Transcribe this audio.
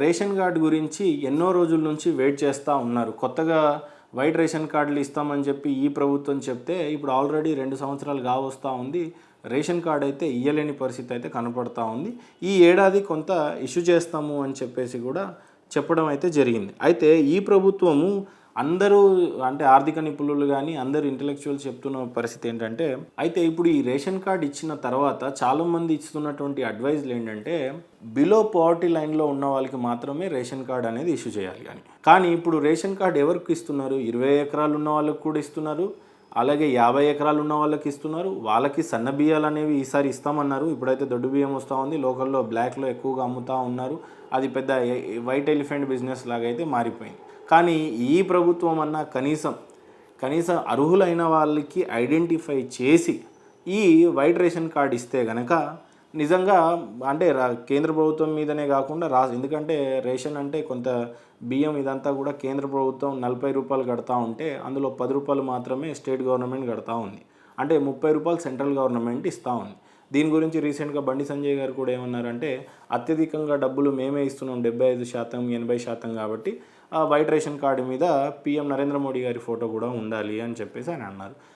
Ration card గురించి ఎన్నో రోజుల నుంచి వెయిట్ చేస్తూ ఉన్నారు. కొత్తగా వైట్ రేషన్ కార్డులు ఇస్తామని చెప్పి ఈ ప్రభుత్వం చెప్తే ఇప్పుడు ఆల్రెడీ 2 సంవత్సరాలు కావస్తూ ఉంది. రేషన్ కార్డు అయితే ఇయ్యలేని పరిస్థితి అయితే కనపడతా ఉంది. ఈ ఏడాది కొంత ఇష్యూ చేస్తాము అని చెప్పేసి కూడా చెప్పడం అయితే జరిగింది. అయితే ఈ ప్రభుత్వము అందరూ అంటే ఆర్థిక నిపుణులు కానీ అందరూ ఇంటలెక్చువల్స్ చెప్తున్న పరిస్థితి ఏంటంటే, అయితే ఇప్పుడు ఈ రేషన్ కార్డు ఇచ్చిన తర్వాత చాలామంది ఇస్తున్నటువంటి అడ్వైజ్లు ఏంటంటే బిలో పావర్టీ లైన్లో ఉన్న వాళ్ళకి మాత్రమే రేషన్ కార్డు అనేది ఇష్యూ చేయాలి అని. కానీ ఇప్పుడు రేషన్ కార్డు ఎవరికి ఇస్తున్నారు? 20 ఎకరాలు ఉన్న వాళ్ళకి కూడా ఇస్తున్నారు, అలాగే 50 ఎకరాలు ఉన్న వాళ్ళకి ఇస్తున్నారు. వాళ్ళకి సన్న బియ్యాలు అనేవి ఈసారి ఇస్తామన్నారు. ఇప్పుడైతే దొడ్డు బియ్యం వస్తూ ఉంది, లోకల్లో బ్లాక్లో ఎక్కువగా అమ్ముతూ ఉన్నారు. అది పెద్ద వైట్ ఎలిఫెంట్ బిజినెస్ లాగా అయితే మారిపోయింది. కానీ ఈ ప్రభుత్వం అన్న కనీసం అర్హులైన వాళ్ళకి ఐడెంటిఫై చేసి ఈ వైట్ రేషన్ కార్డు ఇస్తే గనక నిజంగా అంటే కేంద్ర ప్రభుత్వం మీదనే కాకుండా ఎందుకంటే రేషన్ అంటే కొంత బియ్యం ఇదంతా కూడా కేంద్ర ప్రభుత్వం 40 రూపాయలు కడతా ఉంటే అందులో 10 రూపాయలు మాత్రమే స్టేట్ గవర్నమెంట్ కడతా ఉంది. అంటే 30 రూపాయలు సెంట్రల్ గవర్నమెంట్ ఇస్తూ ఉంది. దీని గురించి రీసెంట్గా బండి సంజయ్ గారు కూడా ఏమన్నారంటే, అత్యధికంగా డబ్బులు మేమే ఇస్తున్నాం 75%, 80% కాబట్టి వైట్ రేషన్ కార్డు మీద పీఎం నరేంద్ర మోడీ గారి ఫోటో కూడా ఉండాలి అని చెప్పేసి ఆయన అన్నారు.